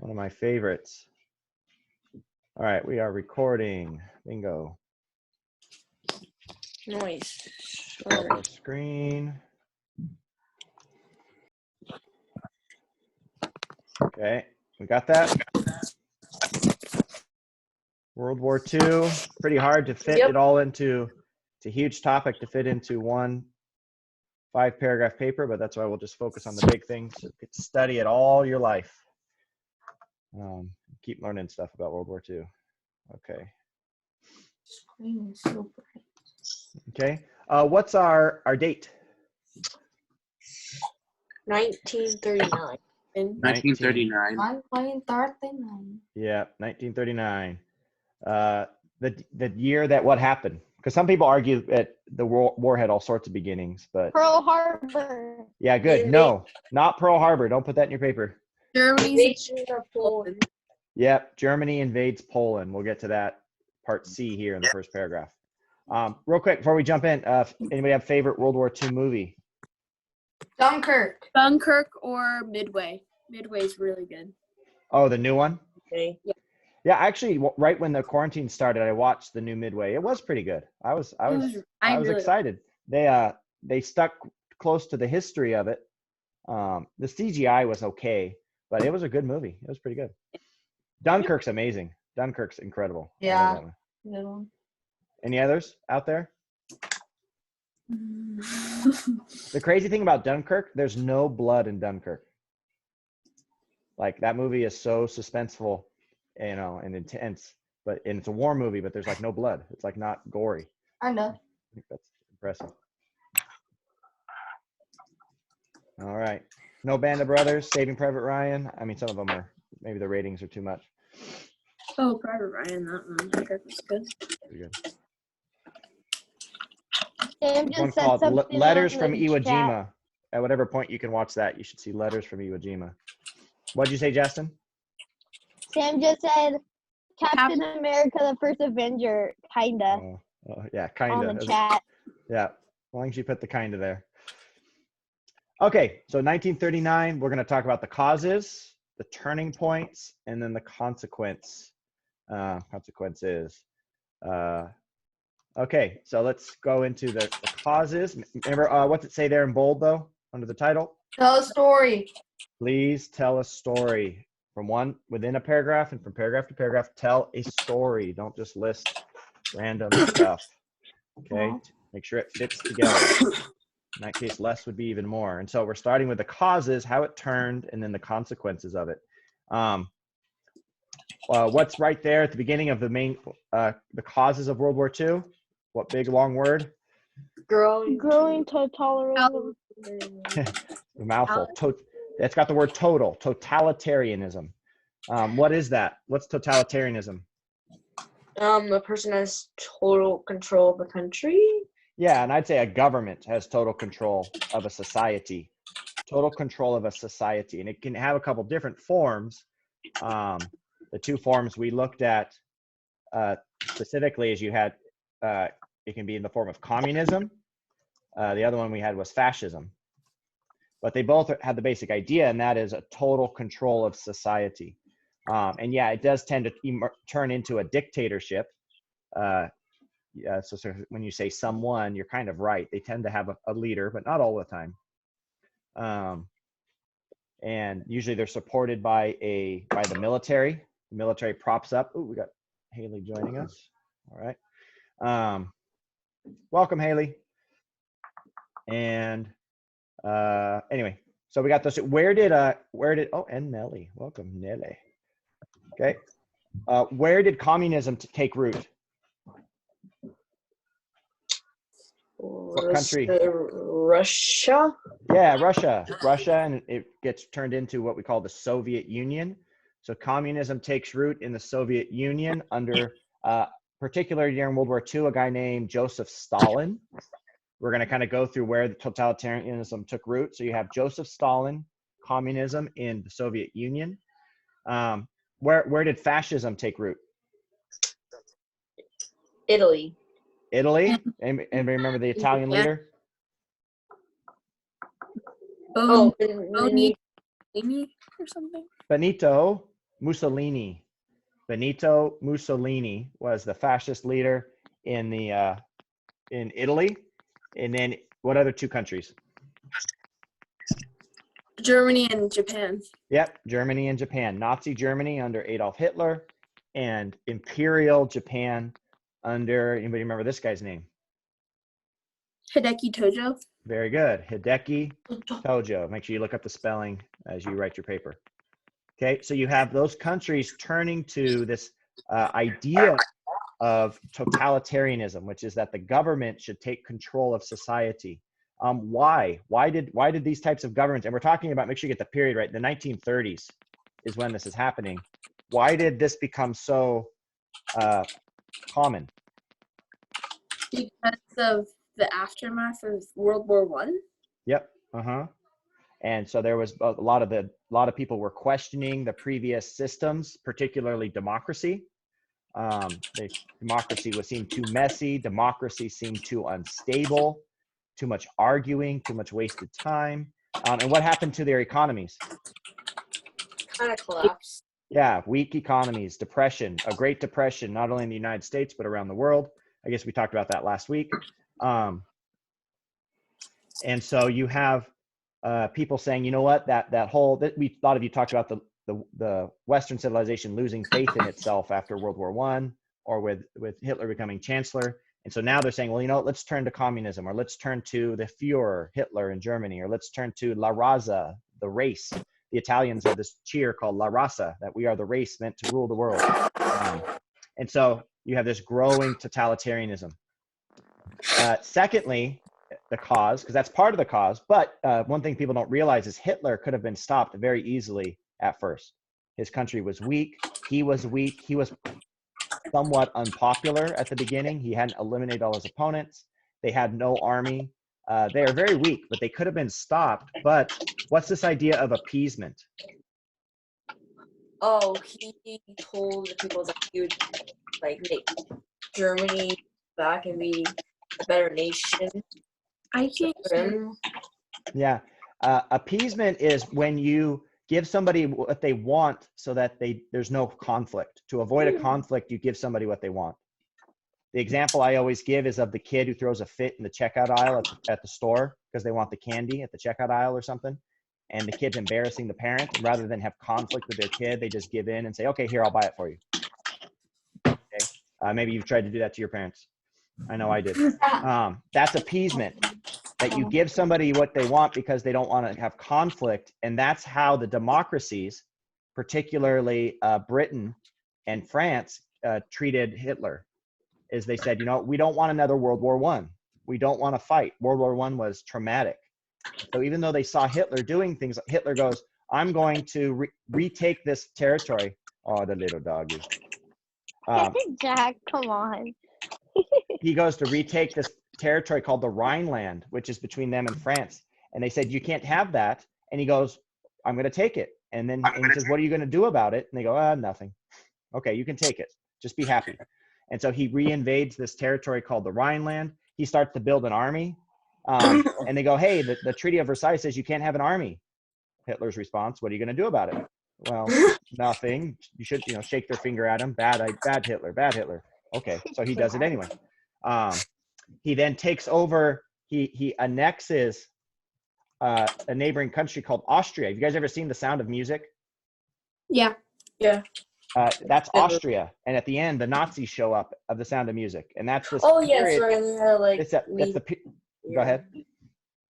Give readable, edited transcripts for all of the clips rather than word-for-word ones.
One of my favorites. All right, we are recording. Bingo. Nice. Share our screen. Okay, we got that. World War II, pretty hard to fit it all into, it's a huge topic to fit into one 5-paragraph paper, but that's why we'll just focus on the big things. So you could study it all your life. Keep learning stuff about World War II. Okay. Screen is so bright. Okay. What's our date? 1939. 1939. 1939. Yeah, 1939. The year that what happened? Because some people argue that the war had all sorts of beginnings, but Pearl Harbor. yeah, good. No, not Pearl Harbor. Don't put that in your paper. Germany's invasion of Poland. Yep, Germany invades Poland. We'll get to that part C here in the first paragraph. Real quick before we jump in, anybody have a favorite World War II movie? Dunkirk. Dunkirk or Midway. Midway's really good. Oh, the new one? Okay. Yeah, actually, right when the quarantine started, I watched the new Midway. It was pretty good. I was excited. They stuck close to the history of it. The CGI was okay, but it was a good movie. It was pretty good. Dunkirk's amazing. Dunkirk's incredible. Yeah. Good one. Any others out there? The crazy thing about Dunkirk, there's no blood in Dunkirk. Like, that movie is so suspenseful, you know, and intense, and it's a war movie, but there's like no blood. It's like not gory. I know. I think that's impressive. All right. No Band of Brothers, Saving Private Ryan. I mean, some of them are, maybe the ratings are too much. Oh, Private Ryan, that one. Dunkirk was good. Pretty good. Sam One just said called something Letters on from the Iwo chat. Jima. At whatever point you can watch that, you should see Letters from Iwo Jima. What'd you say, Justin? Sam just said Captain America, the First Avenger, kinda, Yeah, kinda. on the chat. Yeah, as long as you put the kinda there. Okay, so 1939, we're going to talk about the causes, the turning points, and then the consequences. Okay, so let's go into the causes. Remember, what's it say there in bold, though, under the title? Tell a story. Please tell a story. From one within a paragraph and from paragraph to paragraph, tell a story. Don't just list random stuff. Okay, make sure it fits together. In that case, less would be even more. And so we're starting with the causes, how it turned, and then the consequences of it. What's right there at the beginning of the main, the causes of World War II? What big long word? Growing Totalitarianism. A mouthful. It's got the word total, totalitarianism. What is that? What's totalitarianism? A person has total control of the country. Yeah, and I'd say a government has total control of a society. Total control of a society. And it can have a couple different forms. The two forms we looked at specifically is you had, it can be in the form of communism. The other one we had was fascism. But they both had the basic idea, and that is a total control of society. And yeah, it does tend to turn into a dictatorship. Yeah, so when you say someone, you're kind of right. They tend to have a leader, but not all the time. And usually they're supported by the military. The military props up. Oh, we got Haley joining us. All right. Welcome, Haley. And anyway, so we got this. Where did oh, and Nelly, welcome, Nelly. Okay. Where did communism take root? What country? Russia. Yeah, Russia, and it gets turned into what we call the Soviet Union. So communism takes root in the Soviet Union under, particularly during World War II, a guy named Joseph Stalin. We're going to kind of go through where the totalitarianism took root. So you have Joseph Stalin, communism in the Soviet Union. Where did fascism take root? Italy. Italy? And remember the Italian leader? Benito or something? Benito Mussolini. Benito Mussolini was the fascist leader in the in Italy. And then what other two countries? Germany and Japan. Yep, Germany and Japan. Nazi Germany under Adolf Hitler, and Imperial Japan under, anybody remember this guy's name? Hideki Tojo. Very good. Hideki Tojo. Make sure you look up the spelling as you write your paper. Okay, so you have those countries turning to this idea of totalitarianism, which is that the government should take control of society. Why? Why did these types of governments, and we're talking about, make sure you get the period right, the 1930s is when this is happening. Why did this become so common? Because of the aftermath of World War I. Yep. And so there was a lot of people were questioning the previous systems, particularly democracy. Democracy seemed too messy. Democracy seemed too unstable. Too much arguing. Too much wasted time. And what happened to their economies? Kind of collapsed. Yeah, weak economies, depression, a Great Depression, not only in the United States but around the world. I guess we talked about that last week. And so you have people saying, you know what, that a lot of you talked about the Western civilization losing faith in itself after World War I, or with Hitler becoming chancellor. And so now they're saying, well, you know what, let's turn to communism, or let's turn to the Führer, Hitler in Germany, or let's turn to La Raza, the race. The Italians have this cheer called La Raza, that we are the race meant to rule the world. And so you have this growing totalitarianism. Secondly, the cause, because that's part of the cause, but one thing people don't realize is Hitler could have been stopped very easily at first. His country was weak. He was weak. He was somewhat unpopular at the beginning. He hadn't eliminated all his opponents. They had no army. They are very weak, but they could have been stopped. But what's this idea of appeasement? Oh, he told the people that he would like make Germany back and be a better nation. I think For him. Yeah. Appeasement is when you give somebody what they want so that there's no conflict. To avoid a conflict, you give somebody what they want. The example I always give is of the kid who throws a fit in the checkout aisle at the store because they want the candy at the checkout aisle or something. And the kid's embarrassing the parent. And rather than have conflict with their kid, they just give in and say, okay, here, I'll buy it for you. Okay. Maybe you've tried to do that to your parents. I know I did. That's appeasement. That you give somebody what they want because they don't want to have conflict. And that's how the democracies, particularly Britain and France, treated Hitler. Is they said, you know, we don't want another World War I. We don't want to fight. World War I was traumatic. So even though they saw Hitler doing things, Hitler goes, I'm going to retake this territory. Oh, the little doggy. Jack, come on. He goes to retake this territory called the Rhineland, which is between them and France. And they said, you can't have that. And he goes, I'm going to take it. And then he says, what are you going to do about it? And they go, nothing. Okay, you can take it. Just be happy. And so he reinvades this territory called the Rhineland. He starts to build an army. And they go, hey, the Treaty of Versailles says you can't have an army. Hitler's response, what are you going to do about it? Well, nothing. You should, shake their finger at him. Bad Hitler, bad Hitler. Okay, so he does it anyway. He then takes over, he annexes a neighboring country called Austria. Have you guys ever seen The Sound of Music? Yeah. That's Austria. And at the end, the Nazis show up of The Sound of Music. And that's this yes, right. Go ahead.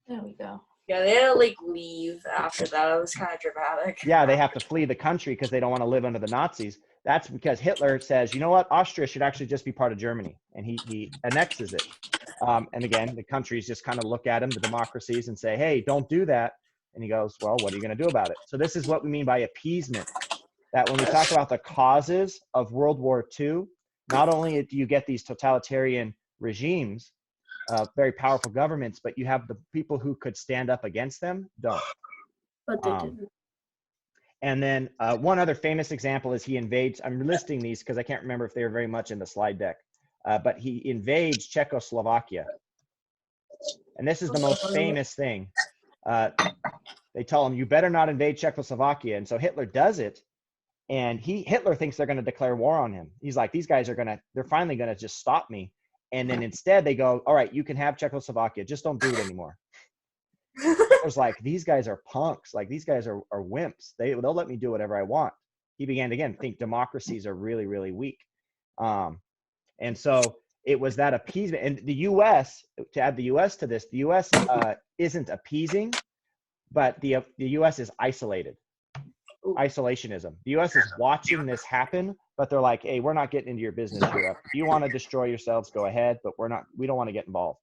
There we go. Yeah, they had to leave after that. It was kind of dramatic. Yeah, they have to flee the country because they don't want to live under the Nazis. That's because Hitler says, you know what, Austria should actually just be part of Germany. And he annexes it. And again, the countries just kind of look at him, the democracies, and say, hey, don't do that. And he goes, well, what are you going to do about it? So this is what we mean by appeasement. That when we talk about the causes of World War II, not only do you get these totalitarian regimes, very powerful governments, but you have the people who could stand up against them don't. But they didn't. And then one other famous example is he invades, I'm listing these because I can't remember if they were very much in the slide deck, but he invades Czechoslovakia. And this is the most famous thing. They tell him, you better not invade Czechoslovakia. And so Hitler does it. And Hitler thinks they're going to declare war on him. He's like, these guys they're finally going to just stop me. And then instead they go, all right, you can have Czechoslovakia, just don't do it anymore. Hitler's like, these guys are punks. Like, these guys are wimps. They'll let me do whatever I want. He began to, again, think democracies are really, really weak. And so it was that appeasement. And the U.S., to add the U.S. to this, the U.S. Isn't appeasing, but the U.S. is isolated. Isolationism. The U.S. is watching this happen, but they're like, hey, we're not getting into your business, Europe. If you want to destroy yourselves, go ahead, but we don't want to get involved.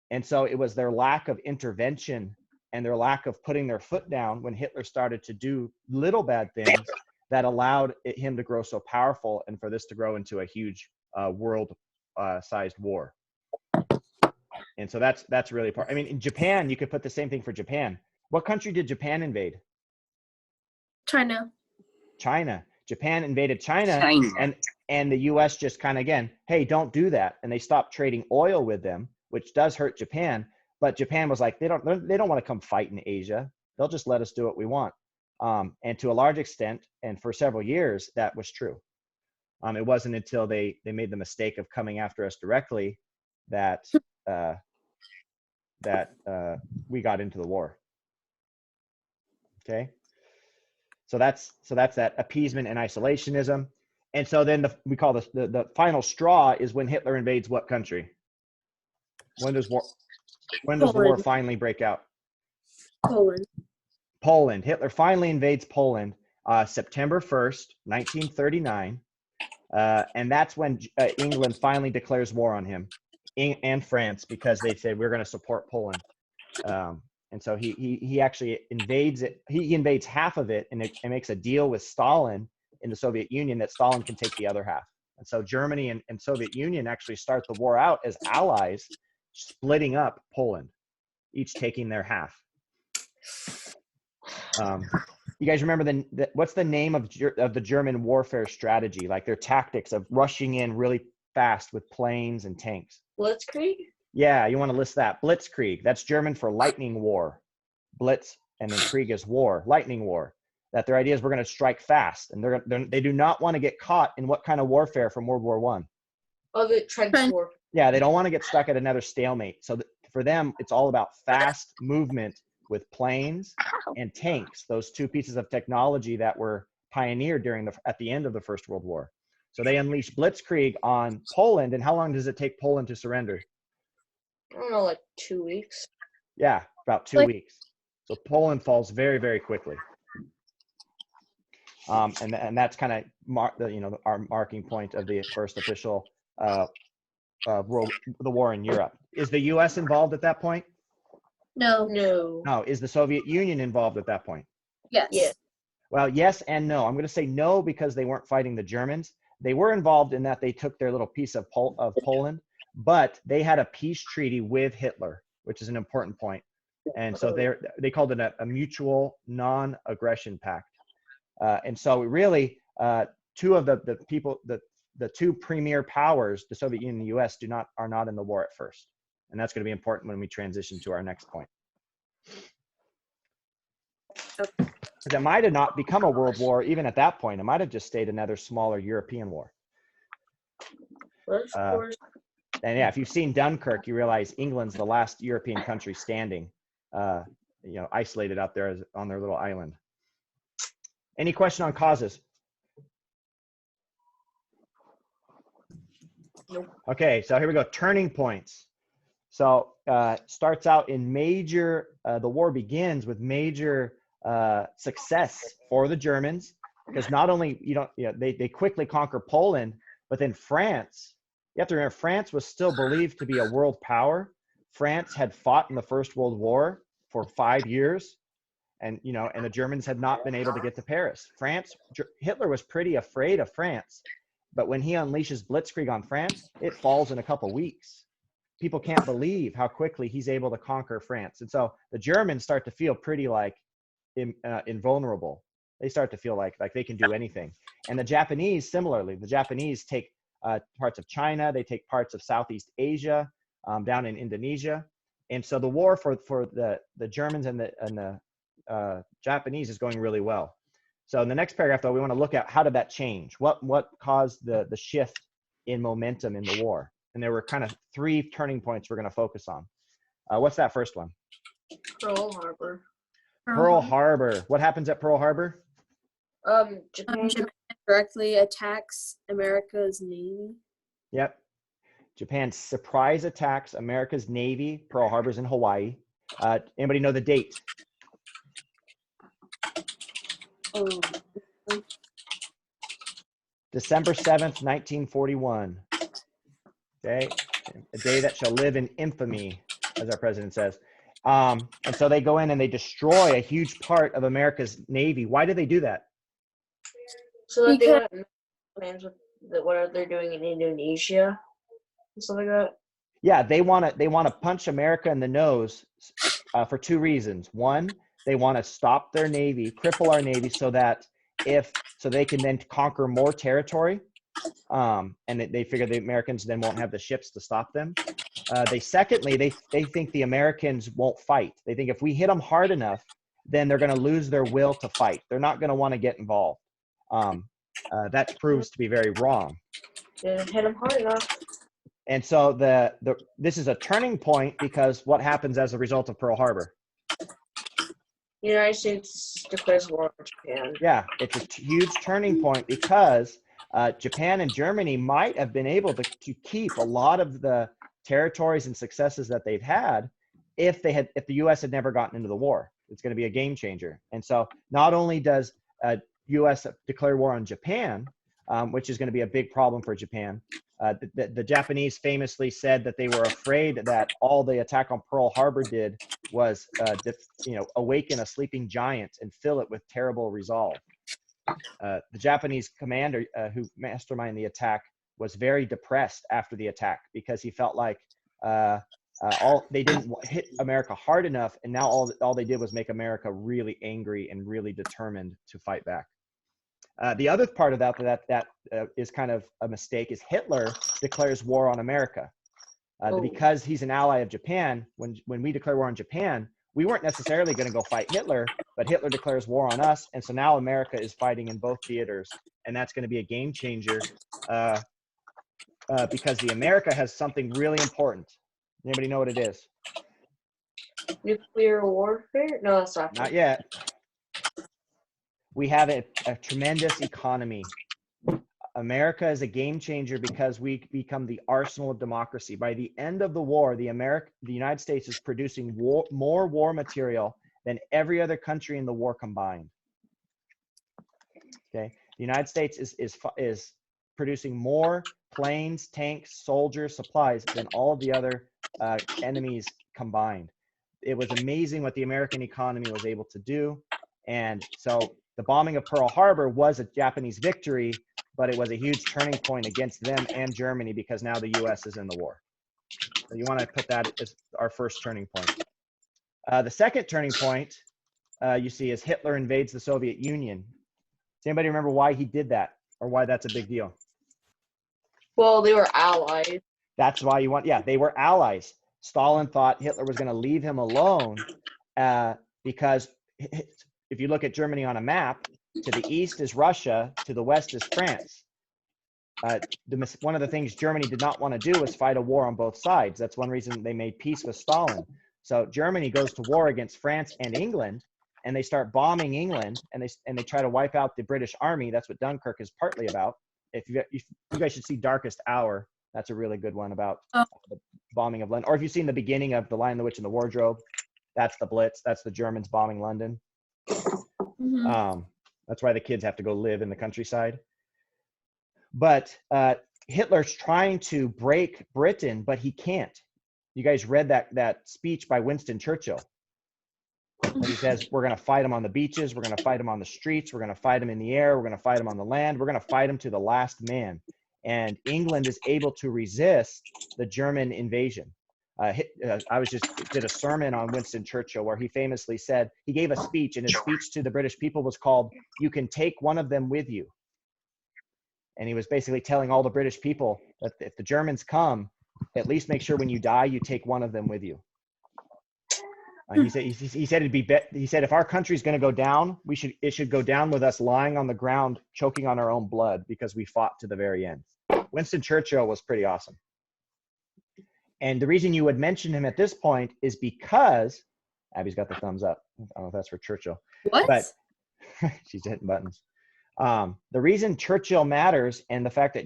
And so it was their lack of intervention and their lack of putting their foot down when Hitler started to do little bad things that allowed him to grow so powerful and for this to grow into a huge world-sized war. And so that's really part. I mean, in Japan, you could put the same thing for Japan. What country did Japan invade? China. China. Japan invaded China. And the U.S. just kind of, again, hey, don't do that. And they stopped trading oil with them, which does hurt Japan. But Japan was like, they don't want to come fight in Asia. They'll just let us do what we want. And to a large extent, and for several years, that was true. It wasn't until they made the mistake of coming after us directly that we got into the war. Okay. So that's that appeasement and isolationism. And so then we call this the final straw is when Hitler invades what country? When does war finally break out? Poland. Hitler finally invades Poland September 1st, 1939. And that's when England finally declares war on him, and France, because they said we're going to support Poland. And so he actually invades it. He invades half of it and makes a deal with Stalin in the Soviet Union that Stalin can take the other half. And so Germany and Soviet Union actually start the war out as allies, splitting up Poland, each taking their half. You guys remember what's the name of the German warfare strategy? Like their tactics of rushing in really fast with planes and tanks. Blitzkrieg? Yeah, you want to list that. Blitzkrieg. That's German for lightning war. Blitz and then Krieg is war, lightning war. That their idea is we're going to strike fast, and they do not want to get caught in what kind of warfare from World War I? Oh, the trench war. Yeah, they don't want to get stuck at another stalemate. So for them, it's all about fast movement with planes and tanks. Those two pieces of technology that were pioneered at the end of the First World War. So they unleashed Blitzkrieg on Poland. And how long does it take Poland to surrender? I don't know, like 2 weeks. Yeah, about 2 weeks. So Poland falls very, very quickly. And that's kind of our marking point of the first official the war in Europe. Is the U.S. involved at that point? No. No. Is the Soviet Union involved at that point? Yes. Yes. Well, yes and no. I'm going to say no because they weren't fighting the Germans. They were involved in that they took their little piece of Poland, but they had a peace treaty with Hitler, which is an important point. And so they called it a mutual non-aggression pact. And so really, two of the two premier powers, the Soviet Union and the U.S., are not in the war at first. And that's going to be important when we transition to our next point. Because it might have not become a world war even at that point. It might have just stayed another smaller European war. And yeah, if you've seen Dunkirk, you realize England's the last European country standing, isolated out there on their little island. Any question on causes? Nope. Okay, so here we go. Turning points. So starts out in major. The war begins with major success for the Germans, because not only they quickly conquer Poland, but then France. You have to remember, France was still believed to be a world power. France had fought in the First World War for 5 years, and the Germans had not been able to get to Paris. Hitler was pretty afraid of France, but when he unleashes Blitzkrieg on France, it falls in a couple weeks. People can't believe how quickly he's able to conquer France. And so the Germans start to feel pretty like invulnerable. They start to feel like they can do anything. And the Japanese, similarly, the Japanese take parts of China, they take parts of Southeast Asia, down in Indonesia. And so the war for the Germans and the Japanese is going really well. So in the next paragraph, though, we want to look at how did that change? What caused the shift in momentum in the war? And there were kind of 3 turning points we're going to focus on. What's that first one? Pearl Harbor. Pearl Harbor. What happens at Pearl Harbor? Japan. Japan directly attacks America's navy. Yep. Japan surprise attacks America's Navy. Pearl Harbor's in Hawaii. Anybody know the date? Oh, December 7th, 1941. Okay. A day that shall live in infamy, as our president says. And so they go in and they destroy a huge part of America's Navy. Why did they do that? So that they Because- wouldn't plans with what they're doing in Indonesia and stuff like that. Yeah, they want to punch America in the nose for 2 reasons. One, they want to stop their navy, cripple our navy, so they can then conquer more territory. And they figure the Americans then won't have the ships to stop them. They think the Americans won't fight. They think if we hit them hard enough, then they're going to lose their will to fight. They're not going to want to get involved. That proves to be very wrong. Didn't hit them hard enough. And so this is a turning point, because what happens as a result of Pearl Harbor? The United States declares war on Japan. Yeah, it's a huge turning point, because Japan and Germany might have been able to keep a lot of the territories and successes that they've had if the U.S. had never gotten into the war. It's going to be a game changer. And so not only does U.S. declare war on Japan, which is going to be a big problem for Japan. The Japanese famously said that they were afraid that all the attack on Pearl Harbor did was, awaken a sleeping giant and fill it with terrible resolve. The Japanese commander who masterminded the attack was very depressed after the attack, because he felt like they didn't hit America hard enough, and now all they did was make America really angry and really determined to fight back. The other part of that is kind of a mistake is Hitler declares war on America. Because he's an ally of Japan, when we declare war on Japan, we weren't necessarily going to go fight Hitler, but Hitler declares war on us. And so now America is fighting in both theaters. And that's going to be a game changer because the America has something really important. Anybody know what it is? Nuclear warfare? No, that's not. Not yet. We have a tremendous economy. America is a game changer because we become the arsenal of democracy. By the end of the war, the United States is producing more war material than every other country in the war combined. Okay, the United States is producing more planes, tanks, soldiers, supplies than all of the other enemies combined. It was amazing what the American economy was able to do, and so the bombing of Pearl Harbor was a Japanese victory, but it was a huge turning point against them and Germany because now the U.S. is in the war. So you want to put that as our first turning point. The second turning point you see is Hitler invades the Soviet Union. Does anybody remember why he did that or why that's a big deal? Well, they were allies. That's why they were allies. Stalin thought Hitler was going to leave him alone because if you look at Germany on a map, to the east is Russia, to the west is France. One of the things Germany did not want to do was fight a war on both sides. That's one reason they made peace with Stalin. So Germany goes to war against France and England, and they start bombing England, and they try to wipe out the British army. That's what Dunkirk is partly about. If you guys should see Darkest Hour, that's a really good one about the bombing of London. Or if you've seen the beginning of The Lion, the Witch, and the Wardrobe, that's the Blitz. That's the Germans bombing London. Mm-hmm. That's why the kids have to go live in the countryside. But Hitler's trying to break Britain, but he can't. You guys read that speech by Winston Churchill. And he says, we're going to fight them on the beaches. We're going to fight them on the streets. We're going to fight them in the air. We're going to fight them on the land. We're going to fight them to the last man. And England is able to resist the German invasion. I did a sermon on Winston Churchill where he famously said, he gave a speech, and his speech to the British people was called, "You can take one of them with you." And he was basically telling all the British people that if the Germans come, at least make sure when you die, you take one of them with you. He said it'd be he said if our country's going to go down, it should go down with us lying on the ground, choking on our own blood because we fought to the very end. Winston Churchill was pretty awesome. And the reason you would mention him at this point is because Abby's got the thumbs up. I don't know if that's for Churchill, What? but she's hitting buttons. The reason Churchill matters and the fact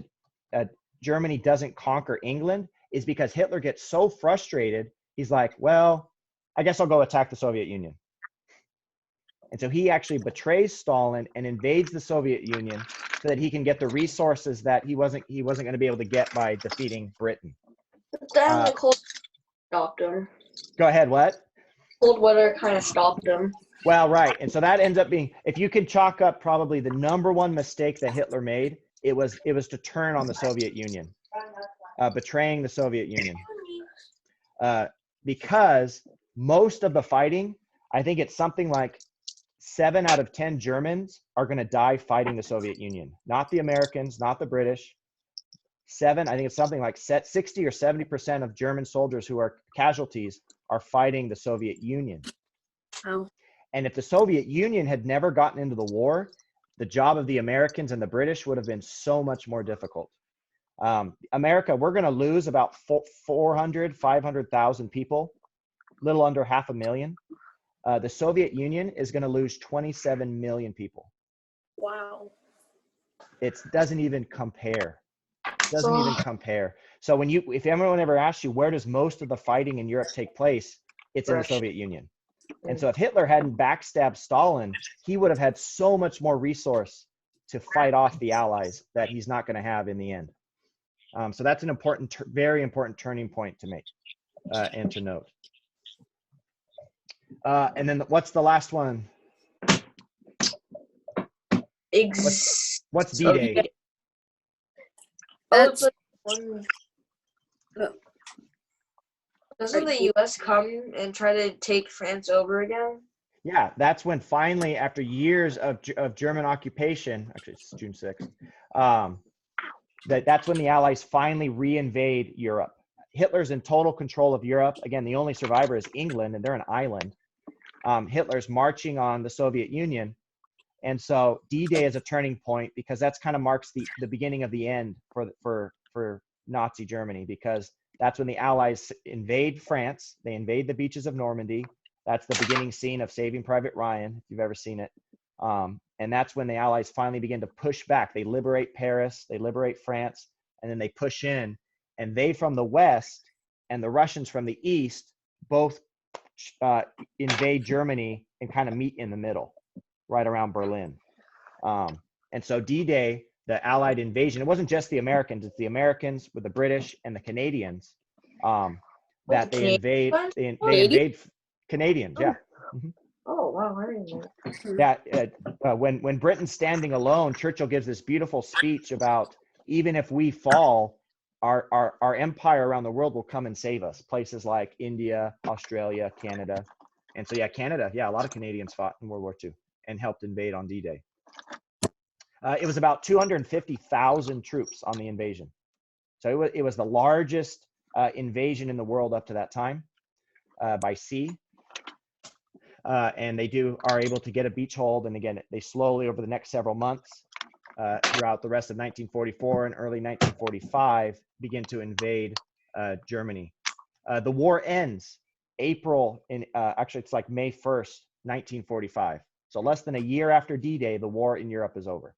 that Germany doesn't conquer England is because Hitler gets so frustrated. He's like, well, I guess I'll go attack the Soviet Union. And so he actually betrays Stalin and invades the Soviet Union so that he can get the resources that he wasn't going to be able to get by defeating Britain. Then the cold stopped him. Go ahead, what? Cold weather kind of stopped him. Well, right. And so that ends up being, if you can chalk up probably the #1 mistake that Hitler made, it was to turn on the Soviet Union, betraying the Soviet Union. Because most of the fighting, I think it's something like 7 out of 10 Germans are going to die fighting the Soviet Union, not the Americans, not the British. I think it's something like 60 or 70% of German soldiers who are casualties are fighting the Soviet Union. Oh. And if the Soviet Union had never gotten into the war, the job of the Americans and the British would have been so much more difficult. America, we're going to lose about 500,000 people, little under 500,000. The Soviet Union is going to lose 27 million people. Wow. It doesn't even compare. So if anyone ever asks you, where does most of the fighting in Europe take place? It's in the Soviet Union. And so if Hitler hadn't backstabbed Stalin, he would have had so much more resource to fight off the Allies that he's not going to have in the end. So that's an important, very important turning point to make and to note. And then what's the last one? What's D-Day? That's doesn't the U.S. come and try to take France over again? Yeah, that's when finally, after years of German occupation, actually it's June 6th, that's when the Allies finally reinvade Europe. Hitler's in total control of Europe. Again, the only survivor is England, and they're an island. Hitler's marching on the Soviet Union. And so D-Day is a turning point because that's kind of marks the beginning of the end for Nazi Germany, because that's when the Allies invade France. They invade the beaches of Normandy. That's the beginning scene of Saving Private Ryan, if you've ever seen it. And that's when the Allies finally begin to push back. They liberate Paris, they liberate France, and then they push in. And they from the west and the Russians from the east both invade Germany and kind of meet in the middle, right around Berlin. And so D-Day, the Allied invasion, it wasn't just the Americans, it's the Americans with the British and the Canadians that they invade. They invade Canadians, yeah. Mm-hmm. Oh, wow, I didn't know. When Britain's standing alone, Churchill gives this beautiful speech about, even if we fall, our empire around the world will come and save us. Places like India, Australia, Canada. And so, yeah, Canada, yeah, a lot of Canadians fought in World War II and helped invade on D-Day. It was about 250,000 troops on the invasion. So it was the largest invasion in the world up to that time by sea. And they are able to get a beachhold. And again, they slowly, over the next several months, throughout the rest of 1944 and early 1945, begin to invade Germany. The war ends actually it's like May 1st, 1945. So less than a year after D-Day, the war in Europe is over.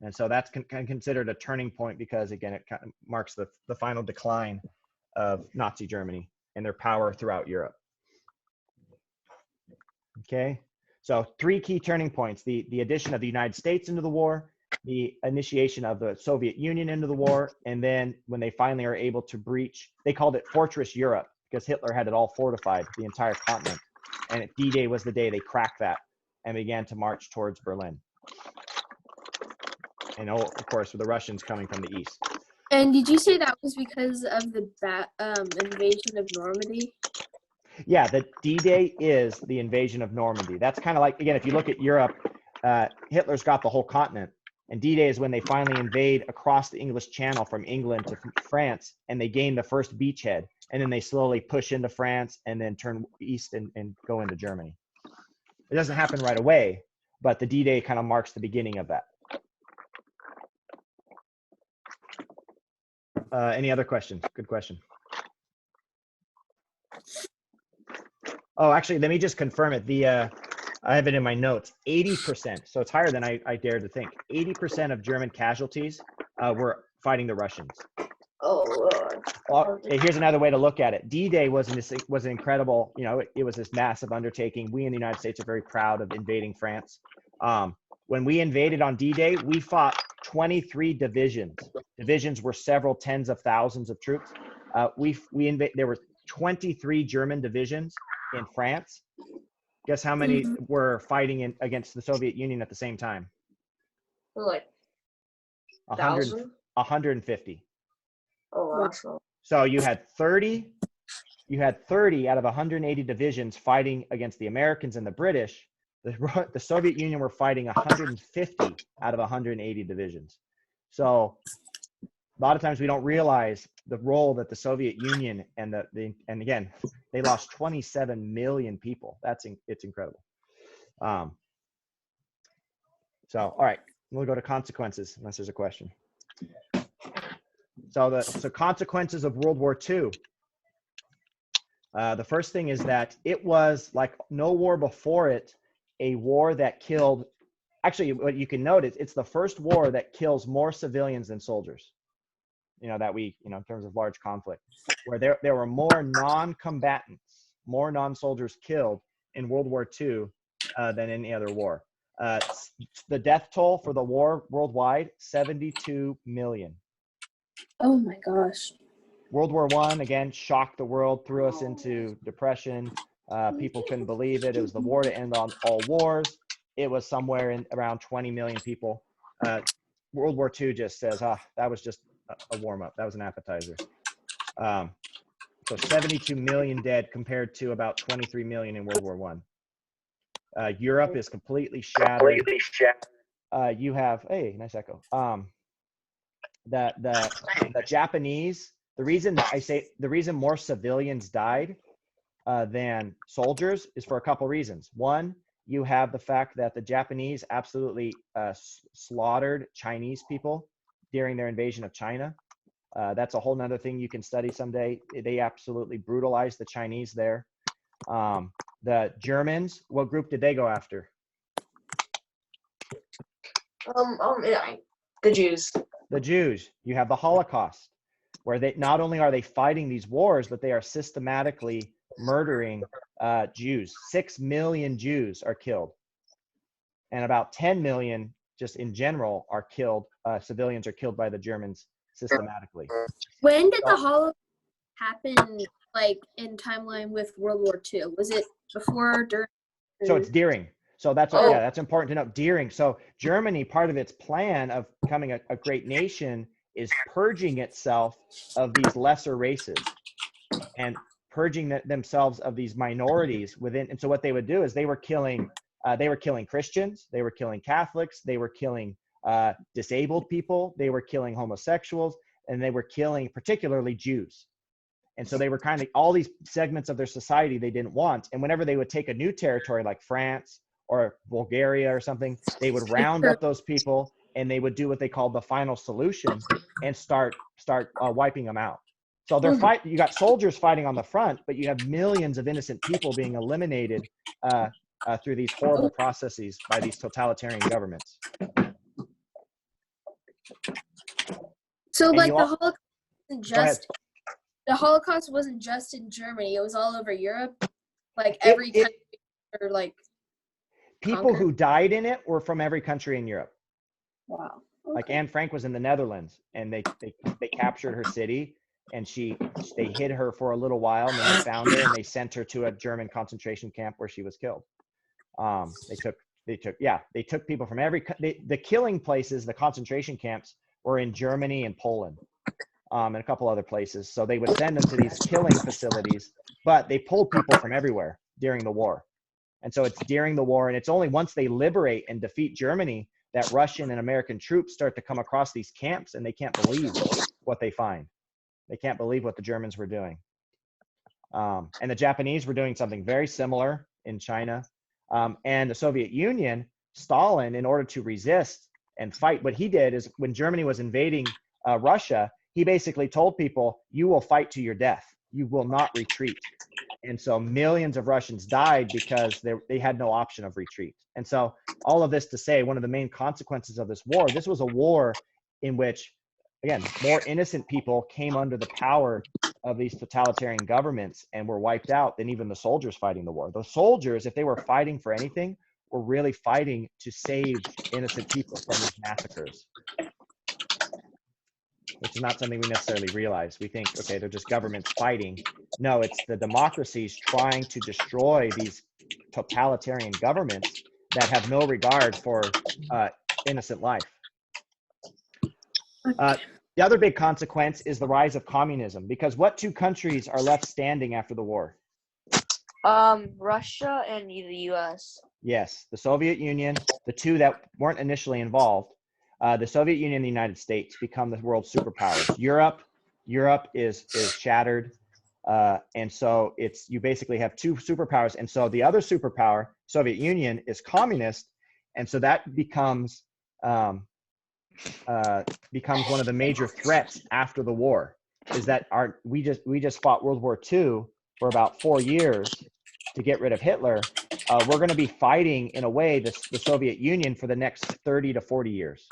And so that's considered a turning point because, again, it kind of marks the final decline of Nazi Germany and their power throughout Europe. Okay, so 3 key turning points: the addition of the United States into the war, the initiation of the Soviet Union into the war, and then when they finally are able to breach, they called it Fortress Europe because Hitler had it all fortified, the entire continent. And D-Day was the day they cracked that and began to march towards Berlin. And of course, with the Russians coming from the east. And did you say that was because of the invasion of Normandy? Yeah, the D-Day is the invasion of Normandy. That's kind of like, again, if you look at Europe, Hitler's got the whole continent. And D-Day is when they finally invade across the English Channel from England to France, and they gain the first beachhead. And then they slowly push into France and then turn east and go into Germany. It doesn't happen right away, but the D-Day kind of marks the beginning of that. Any other questions? Good question. Oh, actually, let me just confirm it. I have it in my notes. 80%. So it's higher than I dared to think. 80% of German casualties were fighting the Russians. Oh, Lord. Well, here's another way to look at it. D-Day was an incredible, it was this massive undertaking. We in the United States are very proud of invading France. When we invaded on D-Day, we fought 23 divisions. Divisions were several tens of thousands of troops. There were 23 German divisions in France. Guess how many were fighting against the Soviet Union at the same time? Like 100, 150. Oh, wow. So you had 30 out of 180 divisions fighting against the Americans and the British. The Soviet Union were fighting 150 out of 180 divisions. So a lot of times we don't realize the role that the Soviet Union and and again, they lost 27 million people. It's incredible. So, all right, we'll go to consequences unless there's a question. So consequences of World War II. The first thing is that it was, like no war before it, a war that killed, actually what you can note is it's the first war that kills more civilians than soldiers. In terms of large conflict, where there were more non-combatants, more non-soldiers killed in World War II than any other war. The death toll for the war worldwide, 72 million. Oh my gosh. World War I, again, shocked the world, threw us into depression. People couldn't believe it. It was the war to end on all wars. It was somewhere in around 20 million people. World War II just says, that was just a warm-up. That was an appetizer. So 72 million dead compared to about 23 million in World War I. Europe is completely shattered. You have, hey, nice echo. The Japanese, the reason more civilians died than soldiers is for a couple reasons. One, you have the fact that the Japanese absolutely slaughtered Chinese people during their invasion of China. That's a whole nother thing you can study someday. They absolutely brutalized the Chinese there. The Germans, what group did they go after? The Jews. The Jews. You have the Holocaust, where they not only are they fighting these wars, but they are systematically murdering Jews. 6 million Jews are killed, and about 10 million just in general are killed. Civilians are killed by the Germans systematically. When did the Holocaust happen, like in timeline with World War II? Was it before, during? So it's during. So that's that's important to note. During. So Germany, part of its plan of becoming a great nation is purging itself of these lesser races and purging themselves of these minorities within. And so what they would do is they were killing Christians, they were killing Catholics, they were killing disabled people, they were killing homosexuals, and they were killing particularly Jews. And so they were kind of all these segments of their society they didn't want. And whenever they would take a new territory like France or Bulgaria or something, they would round up those people and they would do what they called the final solution and start wiping them out. So you got soldiers fighting on the front, but you have millions of innocent people being eliminated through these horrible processes by these totalitarian governments. So And like the Holocaust wasn't just in Germany, it was all over Europe, like every country, or like people who died in it were from every country in Europe. Wow. Okay. Like Anne Frank was in the Netherlands, and they captured her city, and they hid her for a little while, and then they found her and they sent her to a German concentration camp where she was killed. They took people from the killing places, the concentration camps were in Germany and Poland, and a couple other places. So they would send them to these killing facilities, but they pulled people from everywhere during the war. And so it's during the war, and it's only once they liberate and defeat Germany that Russian and American troops start to come across these camps, and they can't believe what they find. They can't believe what the Germans were doing. And the Japanese were doing something very similar in China. And the Soviet Union, Stalin, in order to resist and fight, what he did is when Germany was invading Russia, he basically told people, you will fight to your death. You will not retreat. And so millions of Russians died because they had no option of retreat. And so all of this to say, one of the main consequences of this war, this was a war in which, again, more innocent people came under the power of these totalitarian governments and were wiped out than even the soldiers fighting the war. The soldiers, if they were fighting for anything, were really fighting to save innocent people from these massacres, which is not something we necessarily realize. We think, okay, they're just governments fighting. No, it's the democracies trying to destroy these totalitarian governments that have no regard for innocent life. The other big consequence is the rise of communism, because what two countries are left standing after the war? Russia and the U.S. Yes, the Soviet Union, the two that weren't initially involved. The Soviet Union and the United States become the world's superpowers. Europe is shattered, and so you basically have two superpowers. And so the other superpower, Soviet Union, is communist, and so that becomes one of the major threats after the war. Is that we just fought World War II for about 4 years to get rid of Hitler. We're going to be fighting in a way the Soviet Union for the next 30 to 40 years,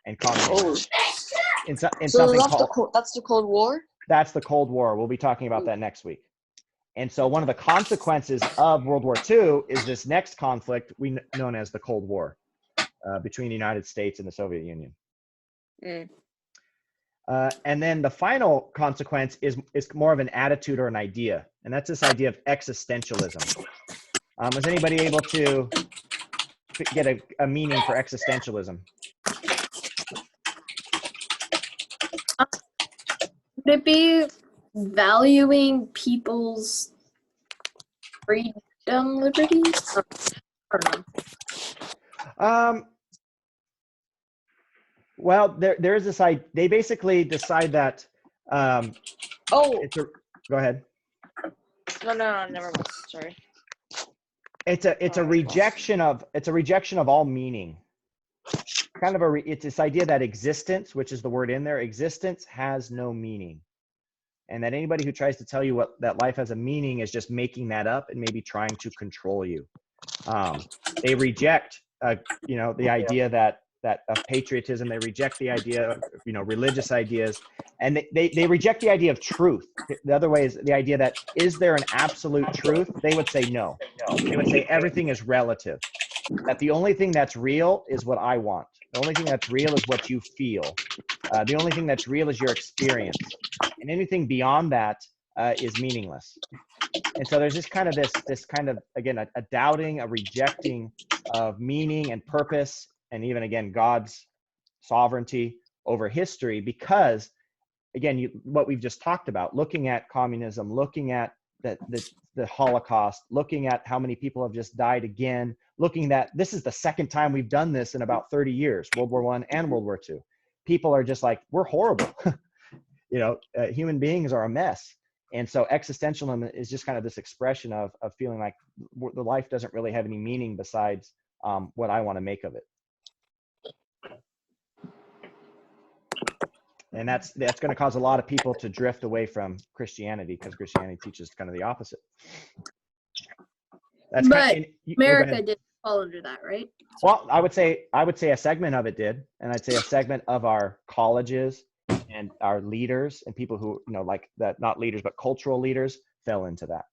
and communism. So that's the Cold War? That's the Cold War. We'll be talking about that next week. And so one of the consequences of World War II is this next conflict known as the Cold War between the United States and the Soviet Union. And then the final consequence is more of an attitude or an idea, and that's this idea of existentialism. Was anybody able to get a meaning for existentialism? Would it be valuing people's freedom, liberties? Or no? Well, there's this idea. They basically decide that. Go ahead. No, never mind. Sorry. It's a rejection of all meaning. Kind of it's this idea that existence, which is the word in there, existence has no meaning, and that anybody who tries to tell you that life has a meaning is just making that up and maybe trying to control you. They reject, the idea that of patriotism. They reject the idea of religious ideas, and they reject the idea of truth. The other way is the idea that, is there an absolute truth? They would say no. They would say everything is relative, that the only thing that's real is what I want. The only thing that's real is what you feel. The only thing that's real is your experience, and anything beyond that is meaningless. And so there's this kind of again a doubting, a rejecting of meaning and purpose, and even again God's sovereignty over history, because again what we've just talked about, looking at communism, looking at the Holocaust, looking at how many people have just died again, looking that this is the second time we've done this in about 30 years, World War I and World War II. People are just like, we're horrible. Human beings are a mess. And so existentialism is just kind of this expression of feeling like the life doesn't really have any meaning besides what I want to make of it. And that's going to cause a lot of people to drift away from Christianity, because Christianity teaches kind of the opposite. America did fall under that, right? Well, I would say a segment of it did, and I'd say a segment of our colleges and our leaders and people who like that, not leaders but cultural leaders, fell into that,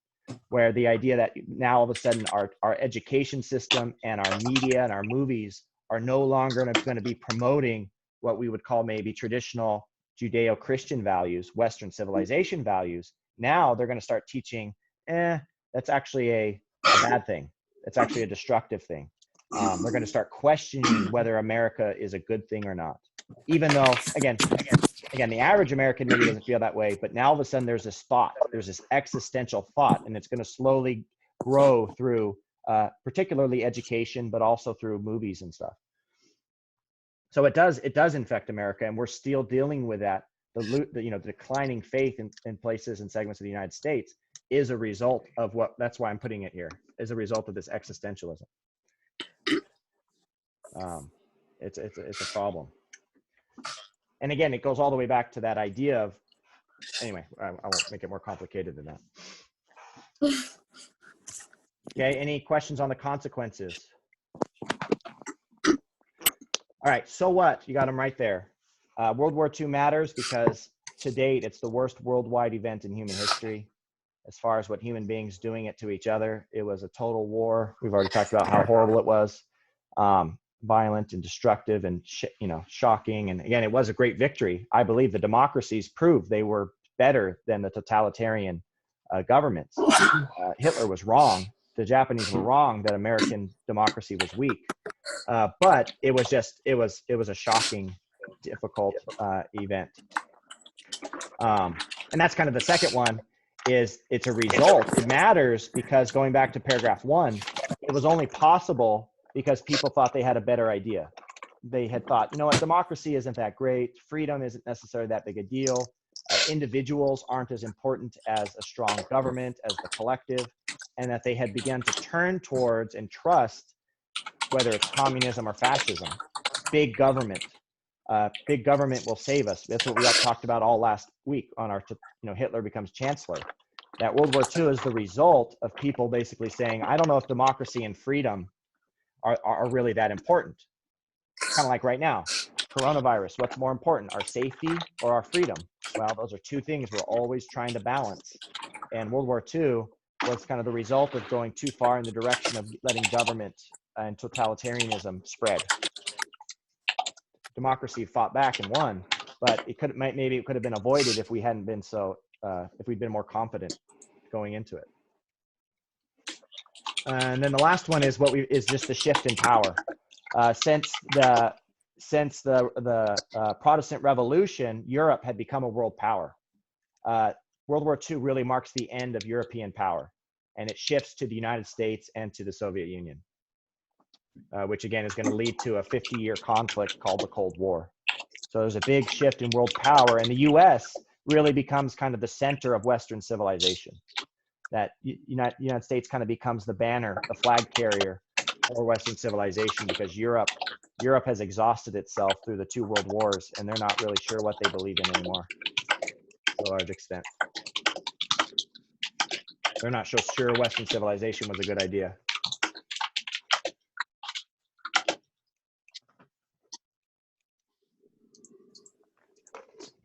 where the idea that now all of a sudden our education system and our media and our movies are no longer going to be promoting what we would call maybe traditional Judeo-Christian values, Western civilization values. Now they're going to start teaching, that's actually a bad thing. It's actually a destructive thing. They're going to start questioning whether America is a good thing or not. Even though, again, the average American maybe doesn't feel that way, but now all of a sudden there's this thought, there's this existential thought, and it's going to slowly grow through particularly education, but also through movies and stuff. So it does infect America, and we're still dealing with that. The declining faith in places and segments of the United States is a result of that's why I'm putting it here, is a result of this existentialism. It's a problem. And again, it goes all the way back to that idea of, anyway, I won't make it more complicated than that. Okay, any questions on the consequences? All right, so what? You got them right there. World War II matters because to date, it's the worst worldwide event in human history. As far as what human beings doing it to each other, it was a total war. We've already talked about how horrible it was, violent and destructive and shocking. And again, it was a great victory. I believe the democracies proved they were better than the totalitarian governments. Hitler was wrong. The Japanese were wrong that American democracy was weak. But it was a shocking, difficult event. And that's kind of the second one. It's a result. It matters because going back to paragraph 1, it was only possible because people thought they had a better idea. They had thought, you know what, democracy isn't that great. Freedom isn't necessarily that big a deal. Individuals aren't as important as a strong government, as the collective, and that they had begun to turn towards and trust, whether it's communism or fascism, big government. Big government will save us. That's what we all talked about all last week on our, Hitler becomes chancellor. That World War II is the result of people basically saying, I don't know if democracy and freedom are really that important. Kind of like right now, coronavirus, what's more important, our safety or our freedom? Well, those are two things we're always trying to balance. And World War II was kind of the result of going too far in the direction of letting government and totalitarianism spread. Democracy fought back and won, but maybe it could have been avoided if we hadn't been if we'd been more confident going into it. And then the last one is is just the shift in power. Since the Protestant Revolution, Europe had become a world power. World War II really marks the end of European power, and it shifts to the United States and to the Soviet Union. Which again is going to lead to a 50-year conflict called the Cold War. So there's a big shift in world power, and the U.S. really becomes kind of the center of Western civilization. That United States kind of becomes the banner, the flag carrier for Western civilization, because Europe has exhausted itself through the 2 world wars, and they're not really sure what they believe in anymore to a large extent. They're not so sure Western civilization was a good idea.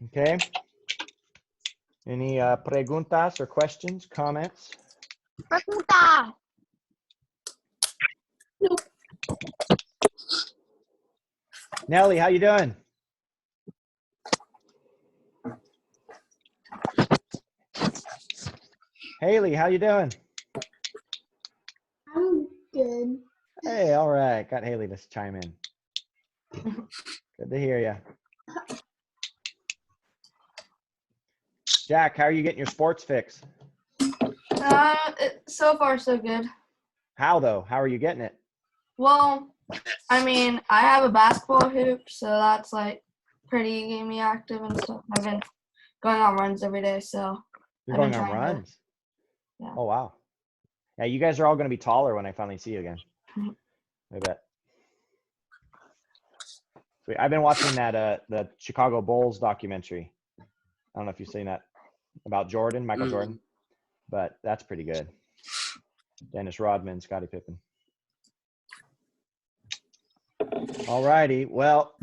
Okay. Any preguntas or questions, comments? Pregunta. Nope. Nelly, how you doing? Haley, how you doing? I'm good. Hey, all right. Got Haley to chime in. Good to hear you. Jack, how are you getting your sports fix? So far so good. How though? How are you getting it? Well, I mean, I have a basketball hoop, so that's like pretty keeping me active and stuff. I've been going on runs every day, so You're I've been going on trying to- runs? Yeah. Oh, wow. Yeah, you guys are all going to be taller when I finally see you again. I bet. Sweet. I've been watching that the Chicago Bulls documentary. I don't know if you've seen that, about Jordan, Michael Jordan, but that's pretty good. Dennis Rodman, Scottie Pippen. All righty. Well,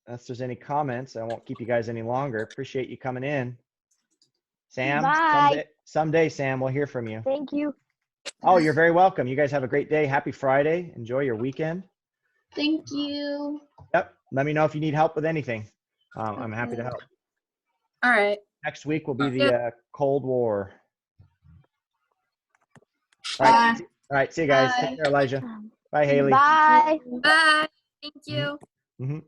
unless there's any comments, I won't keep you guys any longer. Appreciate you coming in. Sam, Bye. someday, Sam, we'll hear from you. Thank you. Oh, you're very welcome. You guys have a great day. Happy Friday. Enjoy your weekend. Thank you. Yep. Let me know if you need help with anything. I'm happy to help. All right. Next week will be the Cold War. All right. Bye. All right. See you guys. Bye. Take care, Elijah. Bye, Haley. Bye. Bye. Thank you. Mhm.